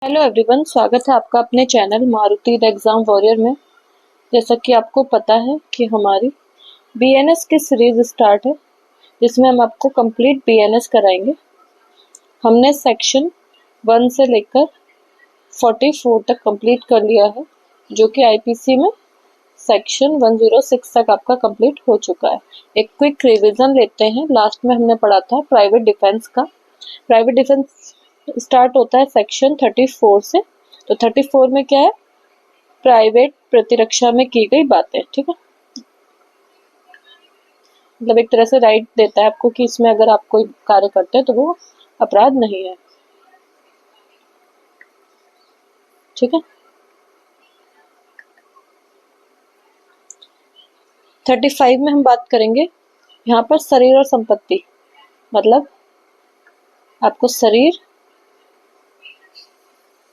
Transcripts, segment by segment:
Hello everyone, स्वागत है आपका अपने channel Maruti the exam warrior में। जैसा कि आपको पता है कि हमारी बीएनएस की सीरीज स्टार्ट है, जिसमें हम आपको कंप्लीट बीएनएस कराएंगे। हमने सेक्शन 1 से लेकर 44 तक कंप्लीट कर लिया है, जो कि आईपीसी में सेक्शन 106 तक आपका कंप्लीट हो चुका है। एक क्विक रिवीजन लेते हैं। लास्ट में हमने पढ़ा था प्राइवेट डिफेंस का। प्राइवेट डिफेंस स्टार्ट होता है सेक्शन 34 से। तो 34 में क्या है? प्राइवेट प्रतिरक्षा में की गई बातें। ठीक है, मतलब एक तरह से राइट देता है आपको कि इसमें अगर आप कोई कार्य करते हैं तो वो अपराध नहीं है। ठीक है, 35 में हम बात करेंगे यहाँ पर शरीर और संपत्ति, मतलब आपको शरीर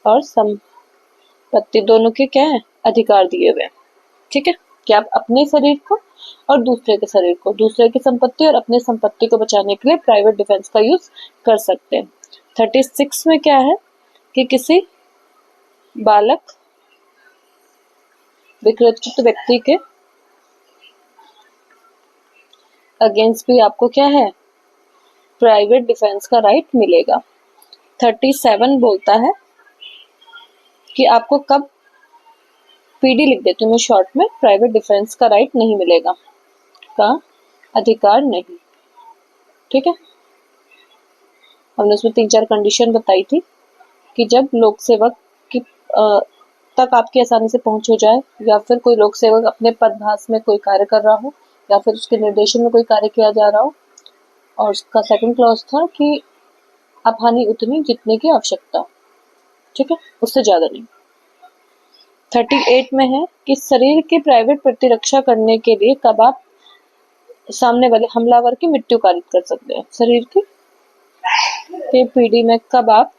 और संपत्ति दोनों के क्या है? अधिकार दिए हुए हैं। ठीक है, कि आप अपने शरीर को और दूसरे के शरीर को, दूसरे की संपत्ति और अपने संपत्ति को बचाने के लिए प्राइवेट डिफेंस का यूज कर सकते हैं। 36 में क्या है कि किसी बालक विकृत व्यक्ति के अगेंस्ट भी आपको क्या है? प्राइवेट डिफेंस का राइट मिलेगा। 37 बोलता है कि आपको कब पीडी लिख देती हूँ मैं शॉर्ट में, प्राइवेट डिफेंस का राइट नहीं मिलेगा, का अधिकार नहीं। ठीक है, हमने उसमें 3-4 कंडीशन बताई थी कि जब लोक सेवक की तक आपकी आसानी से पहुंच हो जाए, या फिर कोई लोक सेवक अपने पदभास में कोई कार्य कर रहा हो, या फिर उसके निर्देशन में कोई कार्य किया जा रहा हो। और उसका सेकंड क्लॉज था कि हानि उतनी जितने की आवश्यकता। ठीक है, उससे ज्यादा नहीं। 38 में है कि शरीर की प्राइवेट प्रतिरक्षा करने के लिए कब आप सामने वाले हमलावर की मृत्यु कारित कर सकते हैं। शरीर की पीढ़ी में कब आप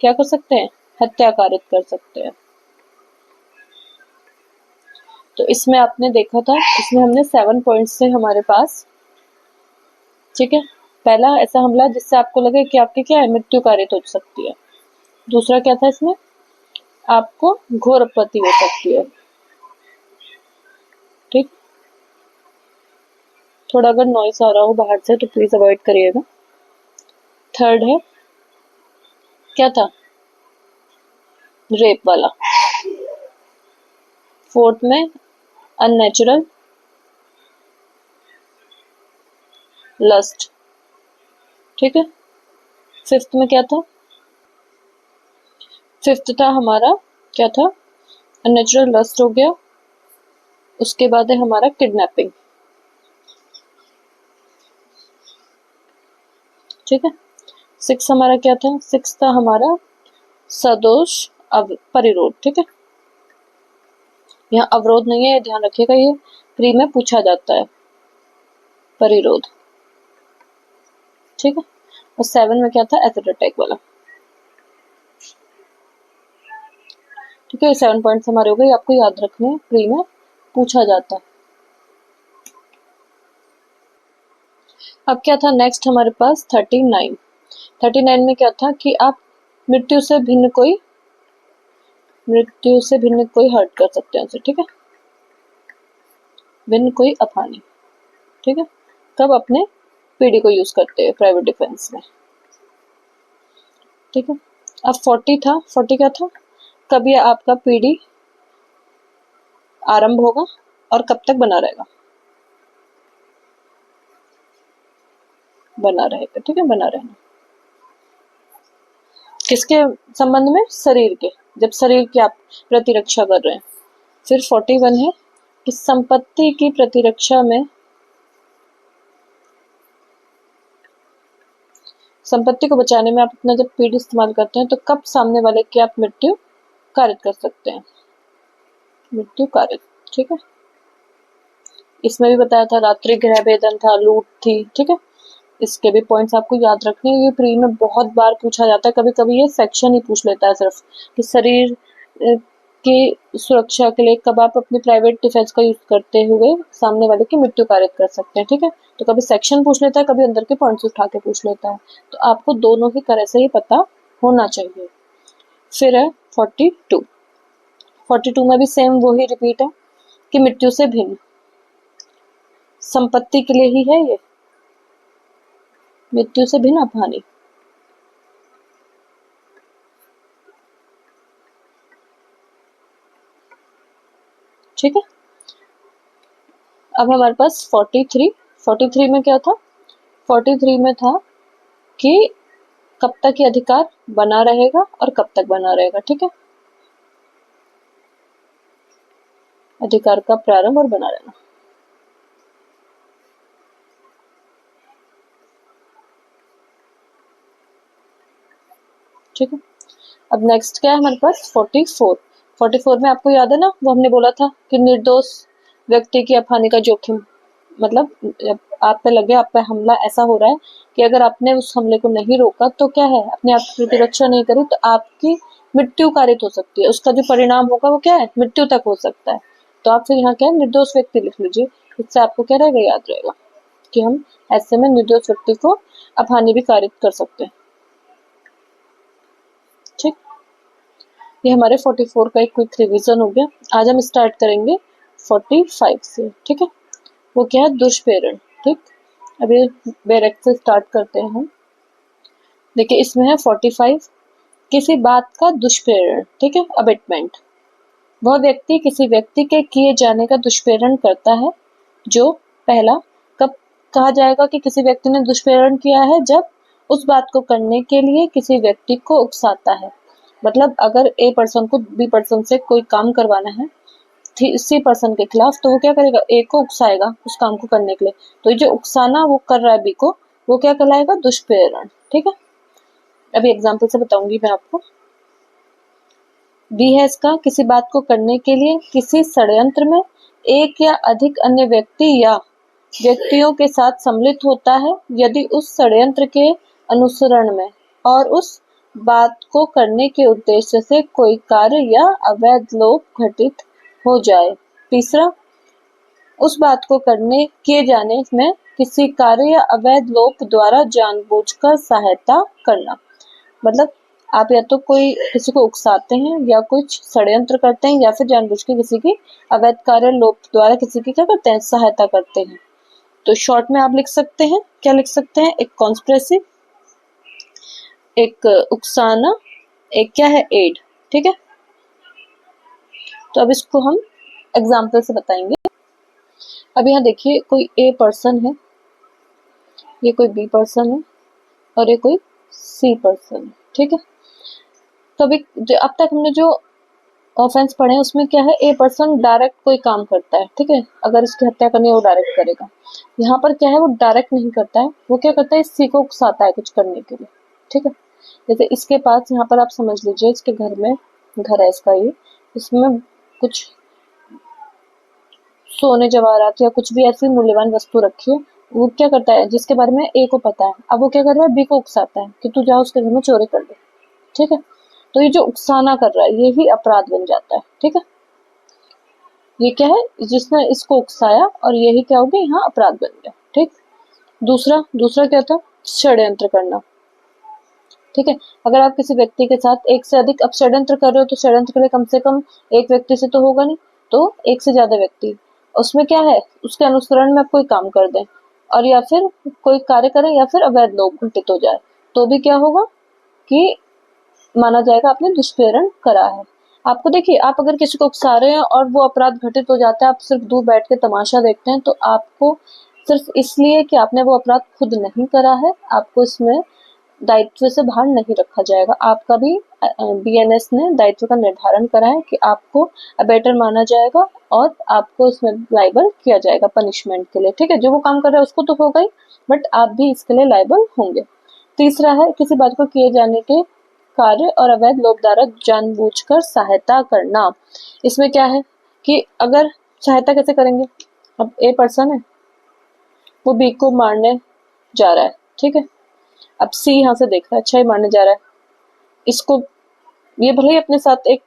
क्या कर सकते हैं? हत्या कारित कर सकते हैं। तो इसमें आपने देखा था, इसमें हमने 7 पॉइंट्स थे हमारे पास। ठीक है, पहला ऐसा हमला जिससे आपको लगे कि आपकी क्या है? मृत्यु कारित हो सकती है। दूसरा क्या था इसमें? आपको घोर आपत्ति हो सकती है। ठीक, थोड़ा अगर नॉइस आ रहा हो बाहर से तो प्लीज अवॉइड करिएगा। थर्ड है क्या था? रेप वाला। फोर्थ में अननेचुरल लस्ट। ठीक है, फिफ्थ में क्या था? फिफ्थ था हमारा क्या था? अननेचुरल लस्ट हो गया। उसके बाद है हमारा किडनैपिंग। ठीक है, सिक्स हमारा क्या था? सिक्स था हमारा सदोष परिरोध। ठीक है, यहाँ अवरोध नहीं है, ध्यान रखिएगा, ये प्री में पूछा जाता है, परिरोध। ठीक है, और 7 में क्या था? एसिड अटैक वाला। ठीक है, 7 पॉइंट्स हमारे हो गए, आपको याद रखने, प्री में पूछा जाता है। अब क्या था नेक्स्ट हमारे पास? 39 में क्या था कि आप मृत्यु से भिन्न कोई हर्ट कर सकते हैं उसे। ठीक है, भिन्न कोई अपानी। ठीक है, कब? अपने पीडी को यूज करते हैं प्राइवेट डिफेंस में। ठीक है, अब 40 क्या था? कब ये आपका पीडी आरंभ होगा और कब तक बना रहेगा? बना रहेगा। ठीक है, बना रहना किसके संबंध में? शरीर के, जब शरीर की आप प्रतिरक्षा कर रहे हैं। फिर 41 है कि संपत्ति की प्रतिरक्षा में, संपत्ति को बचाने में आप अपना जब पीडी इस्तेमाल करते हैं तो कब सामने वाले की आप मृत्यु कारित कर सकते हैं? मृत्यु कारित। ठीक है, इसमें भी बताया था, रात्रि गृह भेदन था, लूट थी। ठीक है, इसके भी पॉइंट्स आपको याद रखने हैं। ये प्री में बहुत बार पूछा जाता है, कभी कभी ये सेक्शन ही पूछ लेता है सिर्फ कि शरीर की सुरक्षा के लिए कब आप अपने प्राइवेट डिफेंस का यूज करते हुए सामने वाले की मृत्यु कारित कर सकते हैं। ठीक है, तो कभी सेक्शन पूछ लेता है, कभी अंदर के पॉइंट्स उठा के पूछ लेता है, तो आपको दोनों ही तरह से ही पता होना चाहिए। फिर है 42। 42 में भी सेम वही रिपीट है कि मृत्यु से भिन्न, संपत्ति के लिए ही है ये, मृत्यु से भिन्न अपहानि। ठीक है, अब हमारे पास 43 में क्या था? 43 में था कि कब तक ये अधिकार बना रहेगा और कब तक बना रहेगा। ठीक है, अधिकार का प्रारंभ और बना रहना। ठीक है, अब नेक्स्ट क्या है हमारे पास? 44 में आपको याद है ना, वो हमने बोला था कि निर्दोष व्यक्ति की अपहानि का जोखिम, मतलब आप पे लगे, आप पे हमला ऐसा हो रहा है कि अगर आपने उस हमले को नहीं रोका तो क्या है, अपने आप की प्रतिरक्षा नहीं करी तो आपकी मृत्यु कारित हो सकती है। उसका जो परिणाम होगा वो क्या है? मृत्यु तक हो सकता है। तो आप फिर यहाँ क्या है? निर्दोष व्यक्ति लिख लीजिए। इससे आपको क्या रहेगा? याद रहेगा कि हम ऐसे में निर्दोष व्यक्ति को अपहानि भी कारित कर सकते हैं। ठीक, ये हमारे 44 का एक क्विक रिवीजन हो गया। आज हम स्टार्ट करेंगे 45 से। ठीक है, वो क्या है? दुष्प्रेरण। ठीक, अभी बैरक से स्टार्ट करते हैं हम। देखिए इसमें है 45, किसी बात का दुष्प्रेरण। ठीक है, अबेटमेंट। वह व्यक्ति किसी व्यक्ति के किए जाने का दुष्प्रेरण करता है जो, पहला, कब कहा जाएगा कि किसी व्यक्ति ने दुष्प्रेरण किया है? जब उस बात को करने के लिए किसी व्यक्ति को उकसाता है। मतलब अगर ए पर्सन को बी पर्सन से कोई काम करवाना है सी पर्सन के खिलाफ, तो वो क्या करेगा? ए को उकसाएगा उस काम को करने के लिए। तो ये जो उकसाना वो कर रहा है बी को, वो क्या कहलाएगा? दुष्प्रेरण। ठीक है, अभी एग्जाम्पल से बताऊंगी मैं आपको। बी है इसका, किसी बात को करने के लिए किसी षड्यंत्र में एक या अधिक अन्य व्यक्ति या व्यक्तियों के साथ सम्मिलित होता है, यदि उस षड्यंत्र के अनुसरण में और उस बात को करने के उद्देश्य से कोई कार्य या अवैध लोभ घटित हो जाए। तीसरा, उस बात को करने किए जाने में किसी कार्य या अवैध लोभ द्वारा जानबूझकर सहायता करना। मतलब आप या तो कोई किसी को उकसाते हैं या कुछ षड्यंत्र करते हैं या फिर जानबूझ के किसी की अवैध कार्य लोभ द्वारा किसी की क्या करते हैं? सहायता करते हैं। तो शॉर्ट में आप लिख सकते हैं, क्या लिख सकते हैं? एक कॉन्स्पिरेसी, एक उकसाना, एक क्या है? एड। ठीक है, तो अब इसको हम एग्जाम्पल से बताएंगे। अब यहाँ देखिए, कोई ए पर्सन है, ये कोई बी पर्सन है और ये कोई सी पर्सन है। ठीक है, तो अभी अब तक हमने जो ऑफेंस पढ़े हैं उसमें क्या है? ए पर्सन डायरेक्ट कोई काम करता है। ठीक है, अगर इसकी हत्या करनी है वो डायरेक्ट करेगा। यहाँ पर क्या है? वो डायरेक्ट नहीं करता है, वो क्या करता है? सी को उकसाता है कुछ करने के लिए। ठीक है, जैसे इसके पास यहाँ पर आप समझ लीजिए, इसके घर में, घर है इसका ये, इसमें कुछ सोने जवाहरात या कुछ भी ऐसी मूल्यवान वस्तु रखी है। वो क्या करता है? जिसके बारे में ए को पता है, अब वो क्या कर रहा है? बी को उकसाता है कि तू जा उसके घर में चोरी कर दे। ठीक है, तो ये जो उकसाना कर रहा है ये ही अपराध बन जाता है। ठीक है, ये क्या है? जिसने इसको उकसाया और यही क्या हो गया? यहाँ अपराध बन गया। ठीक, दूसरा क्या था? षड्यंत्र करना। ठीक है, अगर आप किसी व्यक्ति के साथ एक से अधिक अब षड्यंत्र कर रहे हो तो षड्यंत्र के लिए कम से कम एक व्यक्ति से तो होगा नहीं, तो एक से ज्यादा व्यक्ति, उसमें क्या है? उसके अनुसरण में आप कोई काम कर दें और या फिर कोई कार्य करें या फिर अवैध लोभ घटित हो जाए, तो भी क्या होगा कि माना जाएगा आपने दुष्प्रेरण करा है। आपको देखिए, आप अगर किसी को उकसा रहे हैं और वो अपराध घटित हो जाता है, आप सिर्फ दूर बैठ के तमाशा देखते हैं, तो आपको सिर्फ इसलिए कि आपने वो अपराध खुद नहीं करा है, आपको इसमें दायित्व से बाहर नहीं रखा जाएगा। आपका भी बीएनएस ने दायित्व का निर्धारण करा है कि आपको अबेटर माना जाएगा और आपको इसमें लाइबल किया जाएगा पनिशमेंट के लिए। ठीक है, जो वो काम कर रहा है उसको तो होगा ही, बट आप भी इसके लिए लाइबल होंगे। तीसरा है, किसी बात को किए जाने के कार्य और अवैध लोभ द्वारा जानबूझकर सहायता करना। इसमें क्या है कि अगर सहायता कैसे करेंगे? अब ए पर्सन है, वो बी को मारने जा रहा है। ठीक है, अब सी यहाँ से देख रहा है, अच्छा ही मारने जा रहा है इसको, ये भले ही अपने साथ एक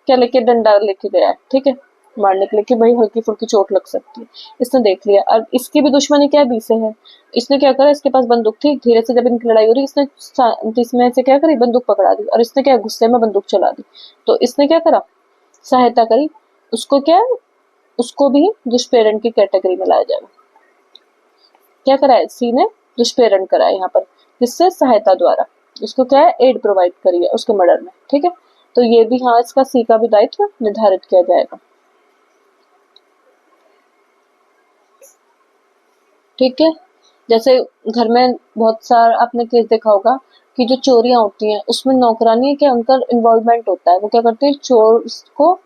क्या लेके, डंडा लेके गया है। ठीक है, मारने के लिए कि भाई हल्की फुल्की चोट लग सकती है। इसने देख लिया, अब इसकी भी दुश्मनी क्या है, बी से है। इसने क्या करा, इसके पास बंदूक थी, धीरे से जब इनकी लड़ाई हो रही इसमें से क्या करी, बंदूक पकड़ा दी, और इसने क्या गुस्से में बंदूक चला दी। तो इसने क्या करा, सहायता करी। उसको क्या, उसको भी दुष्प्रेरण की कैटेगरी में लाया जाएगा। क्या करा है, सी ने दुष्प्रेरण करा है यहाँ पर, जिससे सहायता द्वारा उसको क्या है, एड प्रोवाइड करी है उसके मर्डर में। ठीक है, तो ये भी हाँ, इसका सी का भी दायित्व निर्धारित किया जाएगा। ठीक है, जैसे घर में बहुत सारा आपने केस देखा होगा कि जो चोरियां होती हैं उसमें नौकरानी क्या उनका इन्वॉल्वमेंट होता है, वो क्या करते हैं, चोर को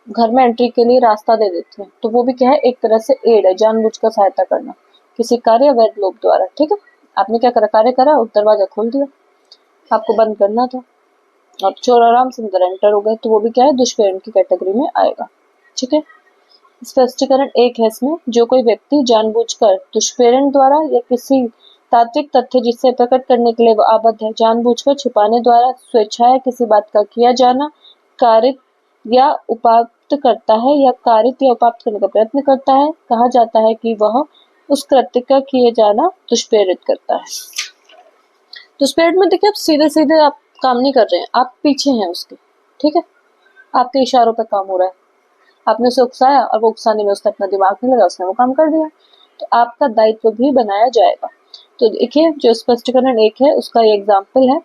घर में एंट्री के लिए रास्ता दे देते हैं। तो वो भी क्या है, एक तरह से एड है, जानबूझकर सहायता करना किसी कार्य अवैध लोग द्वारा। ठीक है, आपने क्या करा, कार्य करा, दरवाजा खोल दिया, आपको बंद करना था और चोर आराम से अंदर एंटर हो गए, तो वो भी क्या है, दुष्प्रेरण की कैटेगरी में आएगा। ठीक है, स्पष्टीकरण एक है इसमें, जो कोई व्यक्ति जानबूझकर दुष्प्रेरण द्वारा या किसी तात्विक तथ्य जिससे प्रकट करने के लिए वो आबद्ध है, जानबूझकर छिपाने द्वारा स्वेच्छाएं किसी बात का किया जाना कारित या उपात्त करता है या कारित या उपात्त करने का प्रयत्न करता है, कहा जाता है कि वह उस कृत्य का किए जाना दुष्प्रेरित करता है। दुष्प्रेरित में देखिए, आप सीधे सीधे आप काम नहीं कर रहे हैं, आप पीछे हैं उसके। ठीक है, आपके इशारों पर काम हो रहा है, आपने उसे उकसाया और वो उकसाने में उसका अपना दिमाग नहीं लगा, उसने वो काम कर दिया, तो आपका दायित्व भी बनाया जाएगा। तो देखिए, जो स्पष्टीकरण एक है उसका ये एग्जाम्पल है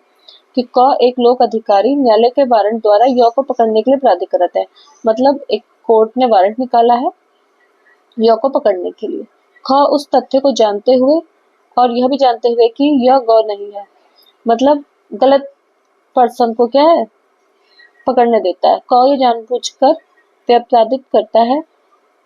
कि क एक लोक अधिकारी न्यायालय के वारंट द्वारा य को पकड़ने के लिए प्राधिकृत है। मतलब एक कोर्ट ने वारंट निकाला है य को पकड़ने के लिए, ख उस तथ्य को जानते हुए और यह भी जानते हुए कि यह ग नहीं है, मतलब गलत पर्सन को क्या है, पकड़ने देता है। क ये जानबूझकर व्यापादित करता है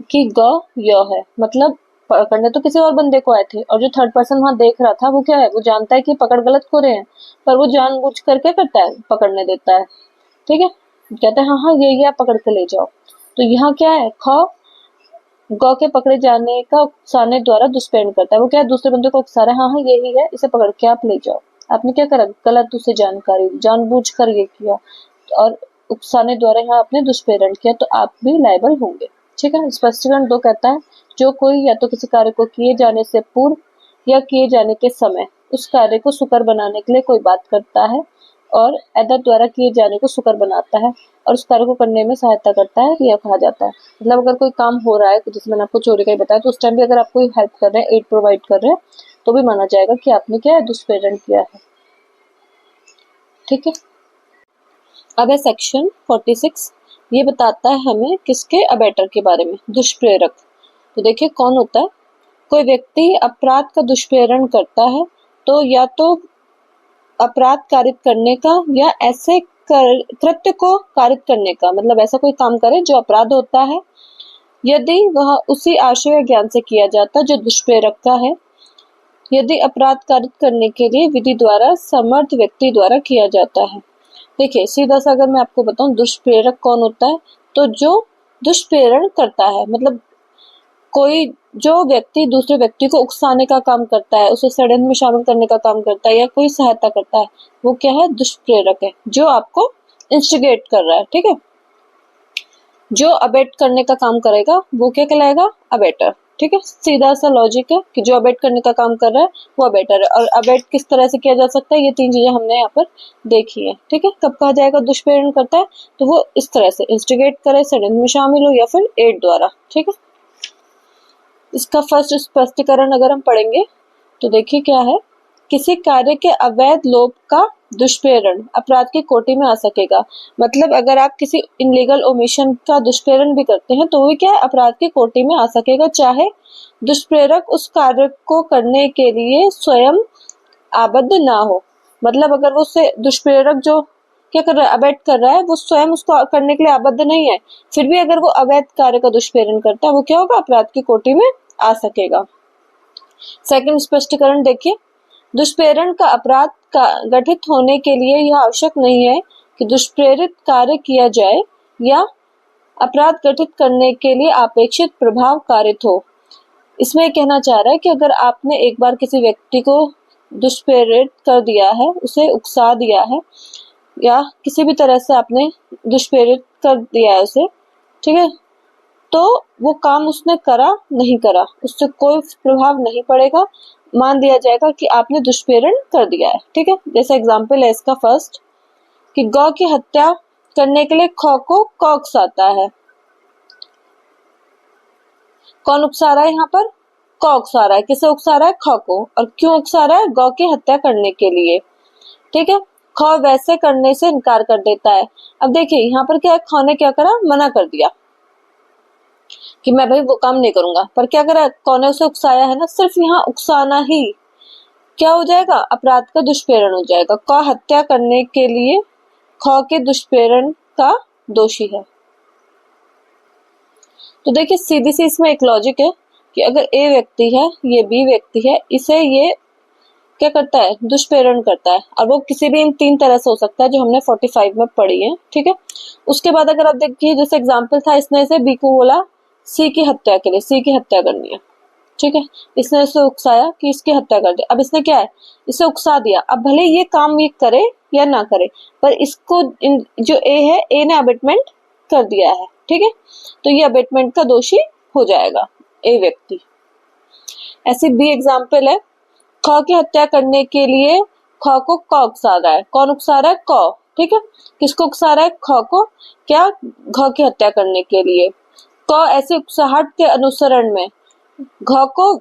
कि ग य है, मतलब पकड़ने तो किसी और बंदे को आए थे और जो थर्ड पर्सन वहां देख रहा था वो क्या है, वो जानता है कि पकड़ गलत हो रहे हैं, पर वो जानबूझकर क्या करता है, पकड़ने देता है। ठीक है, कहते हैं हाँ हाँ ये आप पकड़ के ले जाओ। तो यहाँ क्या है, ख ग के पकड़े जाने का उकसाने द्वारा दुष्प्रेरण करता है, वो क्या है, दूसरे बंदे को उकसा रहा है, हाँ हाँ यही है, इसे पकड़ के आप ले जाओ। आपने क्या करा, गलत उसे जानकारी, जानबूझकर ये किया और उकसाने द्वारा यहाँ आपने दुष्प्रेरण किया, तो आप भी लायबल होंगे। ठीक है, स्पष्टीकरण 2 कहता है, जो कोई या तो किसी कार्य को किए जाने से पूर्व या किए जाने के समय उस कार्य को सुकर बनाने के लिए कोई बात करता है और अदर द्वारा किए जाने को सुकर बनाता है और उस कार्य को करने में सहायता करता है, यह कहा जाता है। मतलब अगर कोई काम हो रहा है, जैसे मैंने आपको चोरी का ही बताया, तो उस टाइम भी अगर आप कोई हेल्प कर रहे हैं, एड प्रोवाइड कर रहे हैं, तो भी माना जाएगा कि आपने क्या है, दुष्प्रेरण किया है। ठीक है, अब है सेक्शन 46, ये बताता है हमें किसके, अबेटर के बारे में, दुष्प्रेरक। तो देखिए कौन होता है, कोई व्यक्ति अपराध का दुष्प्रेरण करता है तो या तो अपराध कारित करने का या ऐसे कृत्य को कारित करने का, मतलब ऐसा कोई काम करे जो अपराध होता है, यदि वह उसी आशय या ज्ञान से किया जाता जो दुष्प्रेरक का है, यदि अपराध कारित करने के लिए विधि द्वारा समर्थ व्यक्ति द्वारा किया जाता है। देखिए सीधा सा अगर मैं आपको बताऊं, दुष्प्रेरक कौन होता है, तो जो दुष्प्रेरण करता है, मतलब कोई जो व्यक्ति दूसरे व्यक्ति को उकसाने का काम करता है, उसे षड्यंत्र में शामिल करने का काम करता है या कोई सहायता करता है, वो क्या है, दुष्प्रेरक है, जो आपको इंस्टिगेट कर रहा है। ठीक है, जो अबेट करने का काम करेगा वो क्या कहलाएगा, अबेटर। ठीक है, सीधा सा लॉजिक है कि जो अबेट करने का काम कर रहा है वो अबेटर है। और अबेट किस तरह से किया जा सकता है, ये 3 चीजें हमने यहाँ पर देखी है। ठीक है, कब कहा जाएगा दुष्प्रेरण करता है, तो वो इस तरह से इंस्टिगेट करे, षड्यंत्र में शामिल हो या फिर एड द्वारा। ठीक है, इसका फर्स्ट स्पष्टीकरण अगर हम पढ़ेंगे तो देखिए क्या है, किसी कार्य के अवैध लोभ का दुष्प्रेरण अपराध की कोटि में आ सकेगा। मतलब अगर आप किसी इनलीगल ओमिशन का दुष्प्रेरण भी करते हैं तो वो क्या है, अपराध की कोटि में आ सकेगा, चाहे दुष्प्रेरक उस कार्य को करने के लिए स्वयं आबद्ध ना हो। मतलब अगर वो से दुष्प्रेरक जो क्या कर रहा है, अवैध कर रहा है, वो स्वयं उसको करने के लिए आबद्ध नहीं है, फिर भी अगर वो अवैध कार्य का दुष्प्रेरण करता है, वो क्या होगा, अपराध की कोटि में आ सकेगा। सेकंड स्पष्टीकरण देखिए, दुष्प्रेरण का अपराध का गठित होने के लिए यह आवश्यक नहीं है कि दुष्प्रेरित कार्य किया जाए या अपराध गठित करने के लिए अपेक्षित प्रभाव कारित हो। इसमें कहना चाह रहा है कि अगर आपने एक बार किसी व्यक्ति को दुष्प्रेरित कर दिया है, उसे उकसा दिया है या किसी भी तरह से आपने दुष्प्रेरित कर दिया है उसे, ठीक है, तो वो काम उसने करा नहीं करा उससे कोई प्रभाव नहीं पड़ेगा, मान दिया जाएगा कि आपने दुष्प्रेरण कर दिया है। ठीक है, जैसे एग्जाम्पल है इसका फर्स्ट कि गौ की हत्या करने के लिए ख को क उकसाता है। कौन उकसा रहा है यहाँ पर? क उकसा रहा है। किसे उकसा रहा है? ख को। और क्यों उकसा रहा है? गौ की हत्या करने के लिए। ठीक है, ख वैसे करने से इनकार कर देता है। अब देखिए यहाँ पर क्या है, ख ने क्या करा? मना कर दिया कि मैं भाई वो काम नहीं करूंगा, पर क्या करा? क ने उसे उकसाया है ना, सिर्फ यहाँ उकसाना ही क्या हो जाएगा? अपराध का दुष्प्रेरण हो जाएगा। क हत्या करने के लिए ख के दुष्प्रेरण का दोषी है। तो देखिए सीधी सी इसमें एक लॉजिक है कि अगर ए व्यक्ति है, ये बी व्यक्ति है, इसे ये क्या करता है? दुष्प्रेरण करता है, और वो किसी भी इन 3 तरह से हो सकता है जो हमने 45 में पढ़ी है। ठीक है, उसके बाद अगर आप देखिए जैसे एग्जाम्पल था, इसने इसे बी को बोला सी की हत्या के लिए, सी की हत्या करनी है। ठीक है, इसने इसे उकसाया कि इसकी हत्या कर दे। अब इसने क्या है? इसे उकसा दिया। अब भले ये काम ये करे या ना करे, पर इसको जो ए है, ए ने अबेटमेंट कर दिया है। ठीक है, तो ये अबेटमेंट का दोषी हो जाएगा ए व्यक्ति। ऐसी बी एग्जाम्पल है, ख की हत्या करने के लिए ख को क उकसा रहा है। कौन उकसा रहा है? क। ठीक है, किसको उकसा रहा है? ख को। क्या? घ की हत्या करने के लिए। क ऐसे उकसाहट के अनुसरण में घ को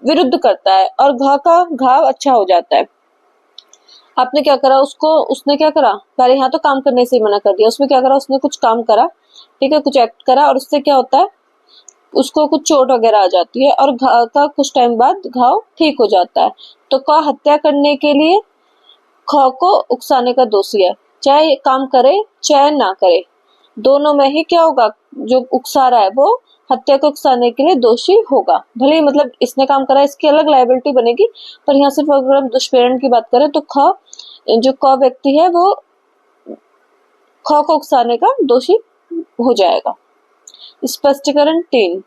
विरुद्ध करता है और घ का घाव अच्छा हो जाता है। आपने क्या करा? उसने क्या करा? पहले यहाँ तो काम करने से ही मना कर दिया, उसमें क्या करा? उसने कुछ काम करा, ठीक है, कुछ एक्ट करा, और उससे क्या होता है? उसको कुछ चोट वगैरह आ जाती है और घाव का कुछ टाइम बाद घाव ठीक हो जाता है। तो क हत्या करने के लिए ख को उकसाने का दोषी है, चाहे काम करे चाहे ना करे, दोनों में ही क्या होगा? जो उकसा रहा है वो हत्या को उकसाने के लिए दोषी होगा। भले ही मतलब इसने काम करा, इसकी अलग लायबिलिटी बनेगी, पर यहाँ सिर्फ अगर हम दुष्प्रेरण की बात करें तो जो क व्यक्ति है वो ख को उकसाने का दोषी हो जाएगा। स्पष्टीकरण 3,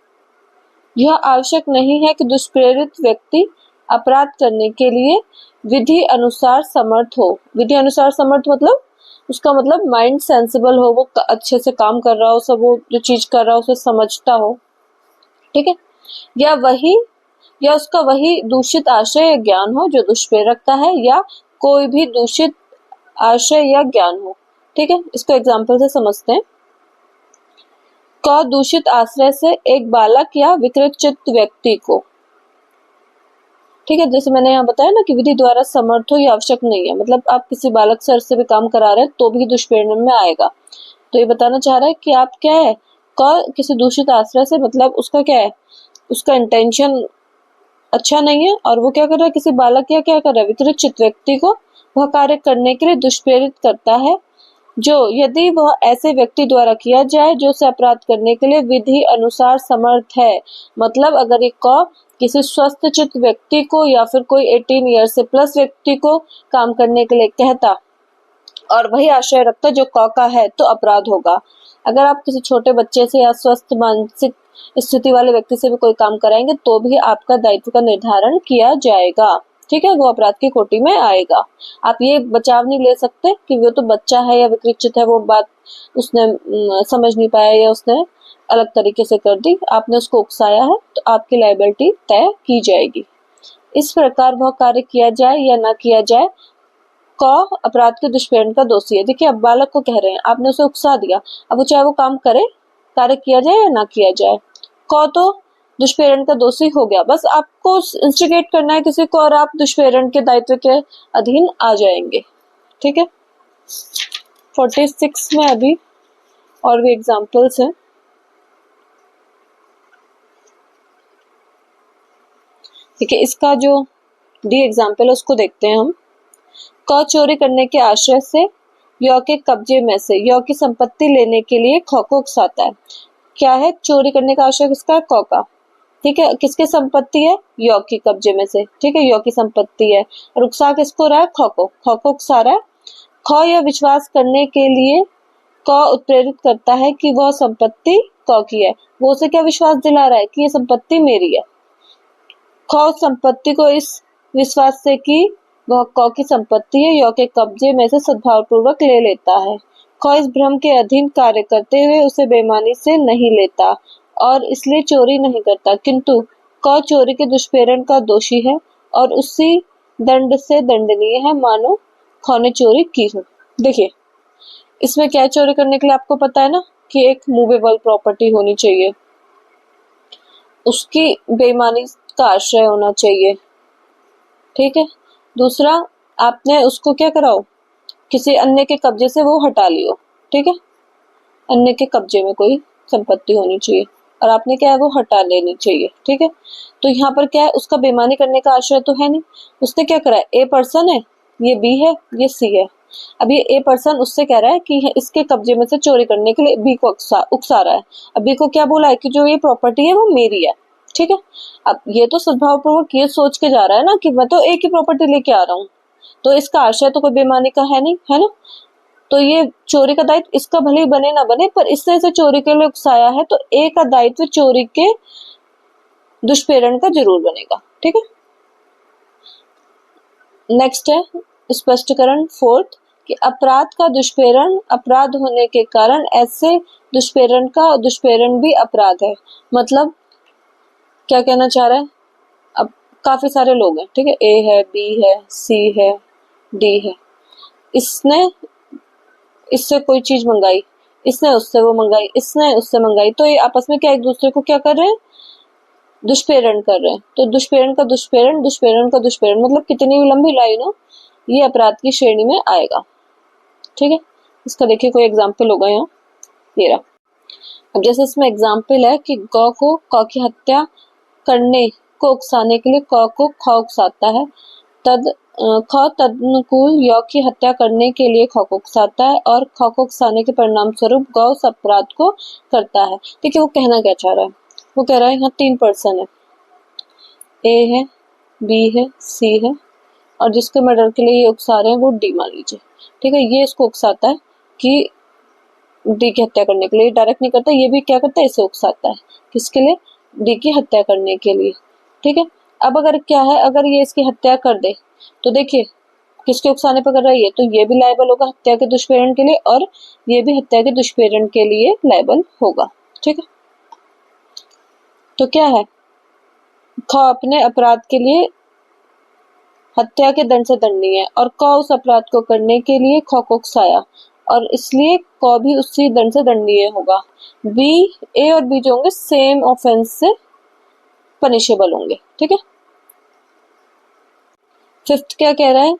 यह आवश्यक नहीं है कि दुष्प्रेरित व्यक्ति अपराध करने के लिए विधि अनुसार समर्थ हो। विधि अनुसार समर्थ मतलब उसका मतलब माइंड सेंसिबल हो, वो अच्छे से काम कर रहा हो, सब वो जो चीज कर रहा हो उसे समझता हो। ठीक है, या उसका वही दूषित आशय या ज्ञान हो जो दुष्प्रेरक का है, या कोई भी दूषित आशय या ज्ञान हो। ठीक है, इसको एग्जाम्पल से समझते हैं। क दूषित आश्रय से एक बालक या विकृत चित्त व्यक्ति को। ठीक है, जैसे मैंने यहाँ बताया ना कि विधि द्वारा समर्थ हो ये आवश्यक नहीं है, मतलब आप किसी बालक से भी काम करा रहे हैं तो भी दुष्प्रेरण में आएगा। तो ये बताना चाह रहा है कि आप क्या है? किसी दूषित आश्रय से मतलब उसका क्या है? उसका इंटेंशन अच्छा नहीं है, और वो क्या कर रहा है? किसी बालक या क्या कर रहा है? विकृत चित्त व्यक्ति को वह कार्य करने के लिए दुष्प्रेरित करता है, जो यदि वह ऐसे व्यक्ति द्वारा किया जाए जो उसे अपराध करने के लिए विधि अनुसार समर्थ है। मतलब अगर एक किसी स्वस्थ चित्त व्यक्ति को या फिर कोई 18 ईयर से प्लस व्यक्ति को काम करने के लिए कहता और वही आशय रखता जो क का है, तो अपराध होगा। अगर आप किसी छोटे बच्चे से या स्वस्थ मानसिक स्थिति वाले व्यक्ति से भी कोई काम कराएंगे तो भी आपका दायित्व का निर्धारण किया जाएगा। ठीक है, वो अपराध की कोटि में आएगा। आप ये बचाव नहीं ले सकते कि वो तो बच्चा है या विकृत है, वो बात उसने समझ नहीं पाया या उसने अलग तरीके से कर दी, आपने उसको उकसाया है, तो आपकी लायबिलिटी तय की जाएगी। इस प्रकार वह कार्य किया जाए या ना किया जाए, क अपराध के दुष्प्रेरण का दोषी है। देखिए अब बालक को कह रहे हैं, आपने उसे उकसा दिया, अब वो चाहे वो काम करे, कार्य किया जाए या ना किया जाए, क तो दुष्प्रेरण का दोषी हो गया। बस आपको इंस्टिगेट करना है किसी को और आप दुष्प्रेरण के दायित्व के अधीन आ जाएंगे। ठीक है, 46 में अभी और भी एग्जाम्पल्स हैं। ठीक है, इसका जो डी एग्जाम्पल है उसको देखते हैं हम। क चोरी करने के आश्रय से य के कब्जे में से य की संपत्ति लेने के लिए ख को उकसाता है। क्या है? चोरी करने का आश्रय किसका है? क का। ठीक है, किसकी संपत्ति है? य की कब्जे में से। ठीक है, य की संपत्ति है, और उकसा किसको रहा है? ख को उकसा रहा है। ख यह विश्वास करने के लिए क उत्प्रेरित करता है कि वह संपत्ति क की है। वो उसे क्या विश्वास दिला रहा है? कि ये संपत्ति मेरी है। ख उस संपत्ति को इस विश्वास से कि वह क की संपत्ति है य के कब्जे में से सद्भाव पूर्वक ले लेता है। क इस भ्रम के अधीन कार्य करते हुए उसे बेईमानी से नहीं लेता और इसलिए चोरी नहीं करता, किंतु क चोरी के दुष्प्रेरण का दोषी है और उसी दंड से दंडनीय है मानो ख ने चोरी की हो। देखिए इसमें क्या चोरी करने के लिए आपको पता है ना कि एक मूवेबल प्रॉपर्टी होनी चाहिए, उसकी बेईमानी का आश्रय होना चाहिए, ठीक है। दूसरा, आपने उसको क्या कराओ, किसी अन्य के कब्जे से वो हटा लियो, ठीक है। अन्य के कब्जे में कोई संपत्ति होनी चाहिए और आपने क्या है वो हटा लेनी चाहिए, ठीक है। तो यहाँ पर क्या है, उसका बेईमानी करने का आश्रय तो है नहीं, उसने क्या करा है, ए पर्सन है, ये बी है, ये सी है। अब ये ए पर्सन उससे कह रहा है कि इसके कब्जे में से चोरी करने के लिए बी को उकसा रहा है। अब बी को क्या बोला है कि जो ये प्रॉपर्टी है वो मेरी है, ठीक है। अब ये तो सद्भावपूर्वक ये सोच के जा रहा है ना कि मैं तो ए की प्रॉपर्टी लेके आ रहा हूँ, तो इसका आशय तो कोई बेईमानी का है नहीं, है ना। तो ये चोरी का दायित्व इसका भले ही बने ना बने, पर इसने इसे चोरी के लिए उकसाया है, तो ए का दायित्व चोरी के दुष्प्रेरण का जरूर बनेगा, ठीक है। नेक्स्ट है स्पष्टीकरण फोर्थ कि अपराध का दुष्प्रेरण अपराध होने के कारण ऐसे दुष्प्रेरण का दुष्प्रेरण भी अपराध है। मतलब क्या कहना चाह रहा है, अब काफी सारे लोग हैं, ठीक है, ए है, बी है, सी है, डी है। इसने इससे कोई चीज मंगाई, इसने उससे वो मंगाई, इसने उससे मंगाई, तो ये आपस में क्या एक दूसरे को क्या कर रहे हैं, दुष्प्रेरण कर रहे हैं। तो दुष्प्रेरण का दुष्प्रेरण, दुष्प्रेरण का दुष्प्रेरण, मतलब कितनी भी लंबी लाइन हो ये अपराध की श्रेणी में आएगा, ठीक है। इसका देखिए कोई एग्जाम्पल होगा यहाँ, ये रहा। अब जैसे इसमें एग्जाम्पल है कि गौ को क की हत्या करने को उकसाने के लिए क को ख उकसाता है, ख तदनुकूल य की हत्या करने के लिए ख को उकसाता है और ख को उकसाने के परिणाम स्वरूप गौ उस अपराध को करता है। देखिए वो कहना क्या चाह रहा है, वो कह रहा है यहाँ 3 पर्सन है, ए है, बी है, सी है, और जिसके मर्डर के लिए ये उकसा रहे हैं वो डी मान लीजिए, ठीक है। ये इसको उकसाता है कि डी की हत्या करने के लिए, डायरेक्ट नहीं करता, ये भी क्या करता है, इसे उकसाता है किसके लिए, डी की हत्या करने के लिए, ठीक है। अब अगर क्या है, अगर ये इसकी हत्या कर दे तो देखिए किसके उकसाने पर कर रहा है ये, तो ये भी लायबल होगा हत्या के दुष्प्रेरण के लिए और ये भी हत्या के दुष्प्रेरण के लिए लायबल होगा, ठीक है। तो क्या है, ख अपने अपराध के लिए हत्या के दंड से दंडनीय है और क उस अपराध को करने के लिए ख को उकसाया और इसलिए क भी उसी दंड से दंडनीय होगा। बी, ए और बी जो होंगे सेम ऑफेंस से पनिशेबल होंगे, ठीक है। फिफ्थ क्या कह रहा है,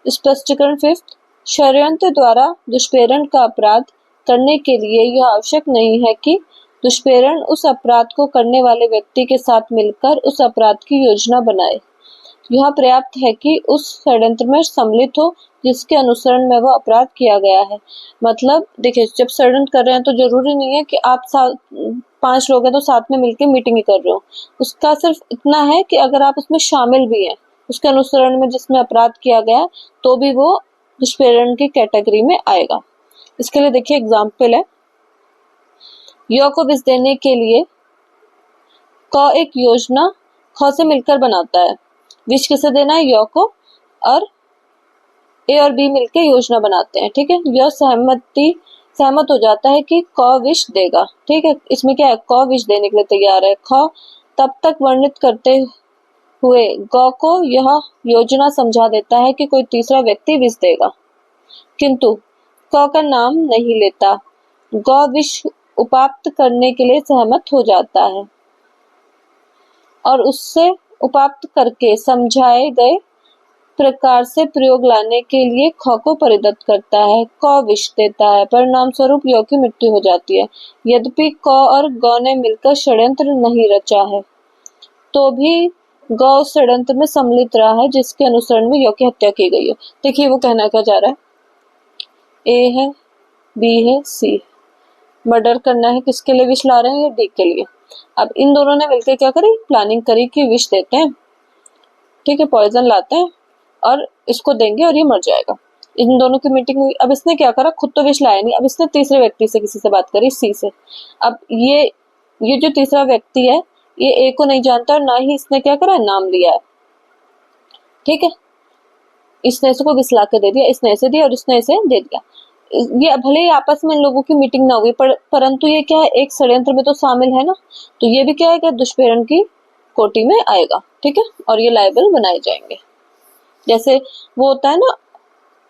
स्पष्टीकरण फिफ्थ, षड्यंत्र द्वारा दुष्प्रेरण का अपराध करने के लिए यह आवश्यक नहीं है कि दुष्प्रेरण उस अपराध को करने वाले व्यक्ति के साथ मिलकर उस अपराध की योजना बनाए। यह पर्याप्त है कि उस षड्यंत्र में सम्मिलित हो जिसके अनुसरण में वह अपराध किया गया है। मतलब देखिए जब षड्यंत्र कर रहे हैं तो जरूरी नहीं है कि आप 5 लोग हैं तो साथ में मिलकर मीटिंग ही कर रहे हो, उसका सिर्फ इतना है कि अगर आप उसमें शामिल भी हैं उसके अनुसरण में जिसमें अपराध किया गया तो भी वो दुष्प्रेरण की कैटेगरी में आएगा। इसके लिए देखिए एग्जाम्पल है, य को विष देने के लिए क एक योजना ख से मिलकर बनाता है। विष किसे देना है, य को, और ए और बी मिलकर योजना बनाते हैं, ठीक है। यह सहमत हो जाता है कि क विष देगा, ठीक है। इसमें क्या है, क विष देने के लिए तैयार है। ख तब तक वर्णित करते हुए ग को यह योजना समझा देता है कि कोई तीसरा व्यक्ति विष देगा, किंतु क का नाम नहीं लेता। ग विष उपाप्त करने के लिए सहमत हो जाता है और उससे उपाप्त करके समझाए गए प्रकार से प्रयोग लाने के लिए ख को परिदत्त करता है। क विष देता है, परिणाम स्वरूप य की मृत्यु हो जाती है। यद्यपि क और ग ने मिलकर षड्यंत्र नहीं रचा है तो भी ग उस षड्यंत्र में सम्मिलित रहा है जिसके अनुसरण में य की हत्या की गई है। देखिए वो कहना क्या जा रहा है, ए है, बी है, सी है, मर्डर करना है, किसके लिए विष ला रहे हैं, ये डी के लिए। अब इन दोनों ने मिलकर क्या करी, प्लानिंग करी कि विष देते हैं, ठीक है, पॉइजन लाते हैं और इसको देंगे और ये मर जाएगा। इन दोनों की मीटिंग हुई। अब इसने क्या करा, खुद तो विष लाया नहीं, अब इसने तीसरे व्यक्ति से किसी से बात करी, सी से। अब ये जो तीसरा व्यक्ति है ये ए को नहीं जानता और ना ही इसने क्या करा, नाम लिया है, ठीक है। इसने इसको विष ला के दे दिया, इसने इसे दिया और इसने इसे दे दिया। ये भले ही आपस में इन लोगों की मीटिंग ना हुई, परंतु ये क्या है, एक षड्यंत्र में तो शामिल है ना, तो ये भी क्या है कि दुष्प्रेरण की कोटि में आएगा, ठीक है, और ये लायबल बनाए जाएंगे। जैसे वो होता है ना,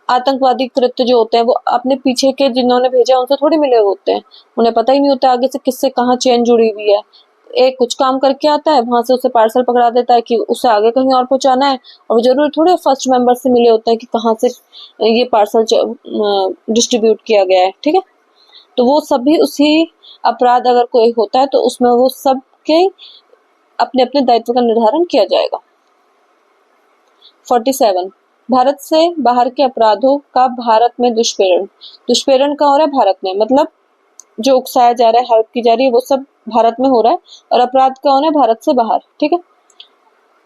आतंकवादी कृत्य जो होते हैं वो अपने पीछे के जिन्होंने भेजा उनसे थोड़ी मिले होते हैं, उन्हें पता ही नहीं होता आगे से किससे कहाँ चेन जुड़ी हुई है। एक कुछ काम करके आता है, वहां से उसे पार्सल पकड़ा देता है कि उसे आगे कहीं और पहुंचाना है, और जरूरी थोड़ी फर्स्ट मेंबर से मिले होते हैं कि कहाँ से ये पार्सल डिस्ट्रीब्यूट किया गया है, ठीक है। तो वो सभी उसी अपराध अगर कोई होता है तो उसमें वो सब के अपने अपने दायित्व का निर्धारण किया जाएगा। 47 भारत से बाहर के अपराधों का भारत में दुष्प्रेरण। दुष्प्रेरण कहाँ हो रहा है? भारत में, मतलब जो उकसाया जा रहा है, हेल्प की जा रही है, वो सब भारत में हो रहा है, और अपराध का होना है भारत से बाहर, ठीक है।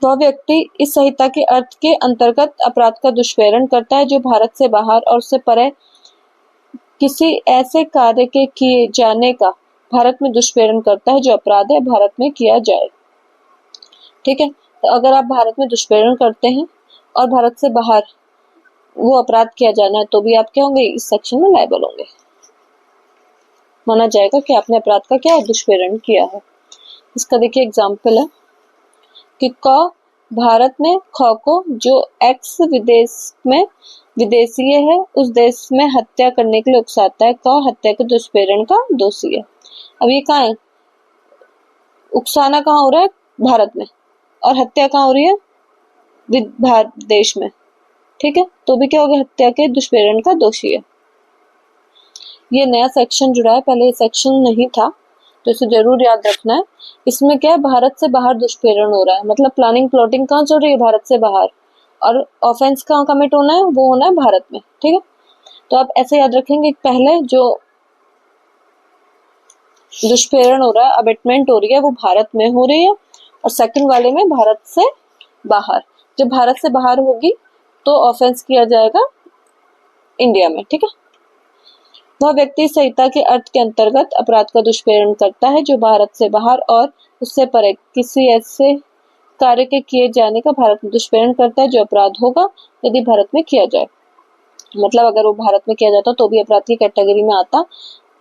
वह व्यक्ति इस संहिता के अर्थ के अंतर्गत अपराध का दुष्प्रेरण करता है जो भारत से बाहर और उससे परे किसी ऐसे कार्य के किए जाने का भारत में दुष्प्रेरण करता है जो अपराध है भारत में किया जाए, ठीक है। तो अगर आप भारत में दुष्प्रेरण करते हैं और भारत से बाहर वो अपराध किया जाना है, तो भी आप क्या होंगे? इस सेक्शन में लायबल होंगे, माना जाएगा कि आपने अपराध का क्या दुष्प्रेरण किया है। इसका देखिए एग्जाम्पल है कि क भारत में ख को जो एक्स विदेश में विदेशीय है उस देश में हत्या करने के लिए उकसाता है, क हत्या के दुष्प्रेरण का दोषी है। अब ये कहाँ है? उकसाना कहाँ हो रहा है? भारत में, और हत्या कहाँ हो रही है? भारत देश में, ठीक है। तो भी क्या हो गया? हत्या के दुष्प्रेरण का दोषी है। ये नया सेक्शन जुड़ा है, पहले ये सेक्शन नहीं था, तो इसे जरूर याद रखना है। इसमें क्या है? भारत से बाहर दुष्प्रेरण हो रहा है, मतलब प्लानिंग प्लॉटिंग कहाँ चल रही है? भारत से बाहर, और ऑफेंस कहाँ कमिट होना है? वो होना है भारत में, ठीक है। तो आप ऐसे याद रखेंगे, पहले जो दुष्प्रेरण हो रहा है, अबेटमेंट हो रही है, वो भारत में हो रही है, और सेकंड वाले में भारत से बाहर। जब भारत से बाहर होगी तो ऑफेंस किया जाएगा इंडिया में, ठीक है। वह व्यक्ति संहिता के अर्थ के अंतर्गत अपराध का दुष्प्रेरण करता है जो भारत से बाहर और उससे परे किसी ऐसे कार्य के किए जाने का भारत में दुष्प्रेरण करता है जो अपराध होगा यदि भारत में किया जाए। मतलब अगर वो भारत में किया जाता तो भी अपराध की कैटेगरी में आता,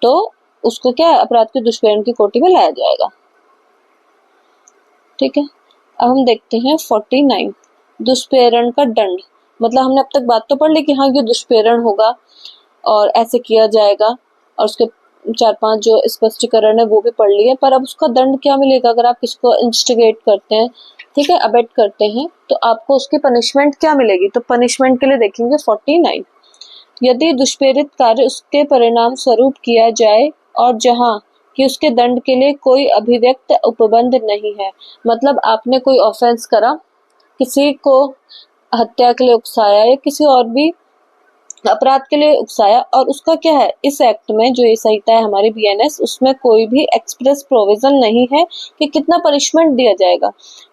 तो उसको क्या अपराध के दुष्प्रेरण की कोटि में लाया जाएगा, ठीक है। अब हम देखते हैं 49 दुष्प्रेरण का दंड। मतलब हमने अब तक बात तो पढ़ ली कि हाँ ये दुष्प्रेरण होगा और ऐसे किया जाएगा, और उसके 4-5 जो स्पष्टीकरण है वो भी पढ़ लिए, पर अब उसका दंड क्या मिलेगा? अगर आप किसी को इंस्टिगेट करते हैं, ठीक है, अबेट करते हैं, तो आपको उसकी पनिशमेंट क्या मिलेगी? तो पनिशमेंट के लिए देखेंगे 49। यदि दुष्प्रेरित कार्य उसके परिणाम स्वरूप किया जाए और जहां कि उसके दंड के लिए कोई अभिव्यक्त उपबंध नहीं है, मतलब आपने कोई ऑफेंस करा, किसी को हत्या के लिए उकसाया या किसी और भी अपराध के लिए उकसाया, और उसका क्या है, इस एक्ट में जो ये संहिता है हमारी बीएनएस, उसमें कोई भी एक्सप्रेस प्रोविजन नहीं है कि कितना पनिशमेंट दिया जाएगा।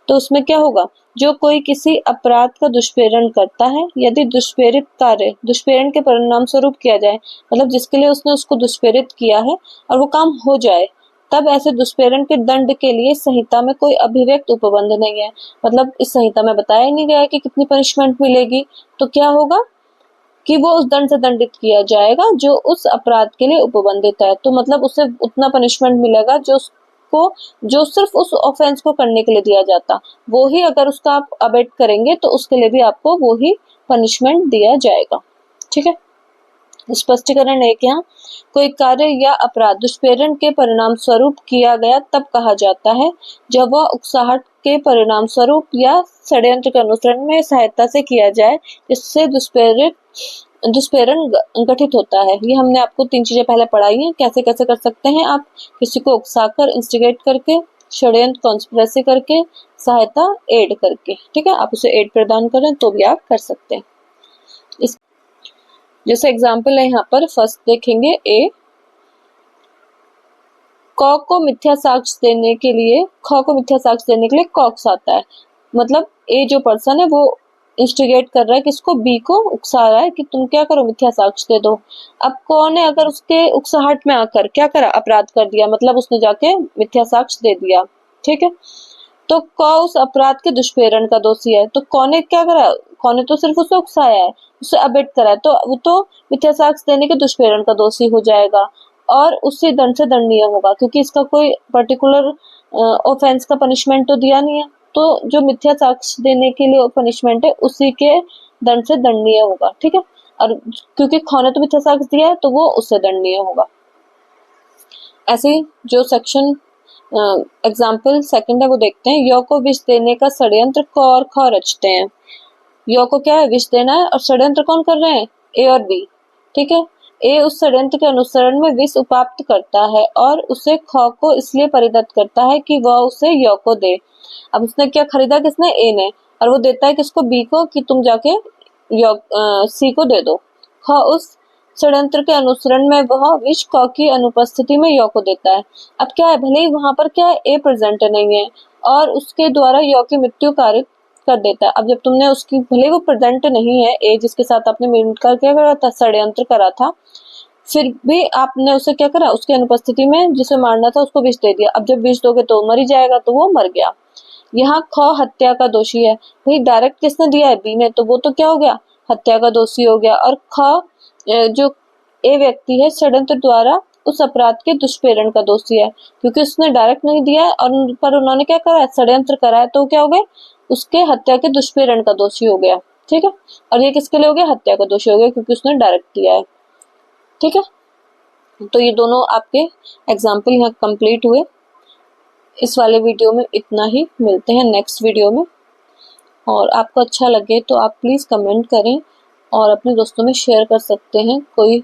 तो उसमें क्या होगा? जो कोई किसी अपराध का दुष्प्रेरण करता है, यदि दुष्प्रेरित कार्य दुष्प्रेरण के परिणाम स्वरूप किया जाए, मतलब जिसके लिए उसने उसको दुष्प्रेरित किया है और वो काम हो जाए, तब ऐसे दुष्प्रेरण के दंड के लिए संहिता में कोई अभिव्यक्त उपबंध नहीं है। मतलब इस संहिता में बताया ही नहीं गया है कि कितनी पनिशमेंट मिलेगी, तो क्या होगा कि वो उस दंड से दंडित किया जाएगा जो उस अपराध के लिए उपबंधित है। तो मतलब उसे उतना पनिशमेंट मिलेगा जो सिर्फ उस ऑफेंस को करने के लिए दिया जाता, वो ही अगर उसका आप अबेट करेंगे तो उसके लिए भी आपको वो ही पनिशमेंट दिया जाएगा, ठीक है। स्पष्टीकरण है कि यहाँ कोई कार्य या अपराध दुष्प्रेरण के परिणाम स्वरूप किया गया तब कहा जाता है जब वह उकसाहट के परिणाम स्वरूप या षड्यंत्र के अनुसरण में सहायता से किया जाए, जिससे दुष्प्रेरण गठित होता है। ये हमने आपको 3 चीजें पहले पढ़ाई हैं, कैसे कैसे कर सकते हैं आप, किसी को उकसाकर, इंस्टिगेट करके, षड्यंत्र कॉन्स्पिरेसी करके, सहायता एड करके, ठीक है। आप उसे एड प्रदान करें तो भी आप कर सकते हैं। इस जैसे एग्जाम्पल है यहाँ पर, फर्स्ट देखेंगे ए, क को मिथ्या साक्ष्य देने के लिए, ख को मिथ्या साक्ष्य देने के लिए कॉक्स आता है। मतलब ए जो पर्सन है वो इंस्टिगेट कर रहा है, किसको? बी को उकसा रहा है कि तुम क्या करो, मिथ्या साक्ष्य दे दो। अब कौन है अगर उसके उकसाहट में आकर क्या करा? अपराध कर दिया, मतलब उसने जाके मिथ्या साक्ष्य दे दिया, ठीक है। तो क उस अपराध के दुष्प्रेरण का दोषी है। तो कौन ने क्या करा? खौ ने तो सिर्फ उसे उकसाया है, उसे अबेट करा है, तो वो तो मिथ्या साक्ष्य देने के दुष्प्रेरण का दोषी हो जाएगा और उससे दंड से दंडनीय होगा, क्योंकि इसका कोई पर्टिकुलर ऑफेंस का पनिशमेंट तो दिया नहीं है, तो जो मिथ्या साक्ष्य देने के लिए पनिशमेंट है उसी के दंड से दंडनीय होगा। ठीक है, और क्योंकि खौ ने तो मिथ्या साक्ष्य दिया है तो वो उससे दंडनीय होगा। ऐसे ही जो सेक्शन एग्जाम्पल सेकंड है वो देखते हैं। यौ को विष देने का षड्यंत्र क और ख रचते हैं। यौ को क्या है, विष देना है, और षड्यंत्र कौन कर रहे हैं, ए और बी। ठीक है, ए उस षड्यंत्र के अनुसरण में विष उपाप्त करता है और उसे ख को इसलिए परिदत्त करता है कि वह उसे यौ को दे। अब उसने क्या खरीदा, किसने, ए ने, और वो देता है किसको, बी को, कि तुम जाके सी को दे दो। ख उस षड्यंत्र के अनुसरण में वह विष क की अनुपस्थिति में यौ को देता है। अब क्या है, भले ही वहां पर क्या है, ए प्रेजेंट नहीं है और उसके द्वारा यौ की मृत्यु कारित कर देता है। अब जब तुमने उसकी, भले वो प्रेजेंट नहीं है ए जिसके साथ आपने मिलकर क्या करा था, षड्यंत्र करा था, फिर भी आपने उसे क्या करा, उसकी अनुपस्थिति में जिसे मारना था उसको विष दे दिया। अब जब विष दोगे तो मर ही जाएगा, तो वो मर गया। यहाँ ख हत्या का दोषी है, भाई डायरेक्ट किसने दिया है, बी ने, तो वो तो क्या हो गया, हत्या का दोषी हो गया। और ख जो ए व्यक्ति है, षड्यंत्र द्वारा उस अपराध के दुष्प्रेरण का दोषी है, क्योंकि उसने डायरेक्ट नहीं दिया है और पर उन्होंने क्या करा है, षड्यंत्र करा है, तो क्या हो गए, उसके हत्या के दुष्प्रेरण का दोषी हो गया। ठीक है, और ये किसके लिए हो गया, हत्या का दोषी हो गया, क्योंकि उसने डायरेक्ट दिया है। ठीक है, तो ये दोनों आपके एग्जाम्पल यहाँ कंप्लीट हुए। इस वाले वीडियो में इतना ही, मिलते हैं नेक्स्ट वीडियो में। और आपको अच्छा लगे तो आप प्लीज़ कमेंट करें और अपने दोस्तों में शेयर कर सकते हैं। कोई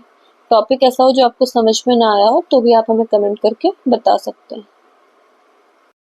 टॉपिक ऐसा हो जो आपको समझ में ना आया हो तो भी आप हमें कमेंट करके बता सकते हैं।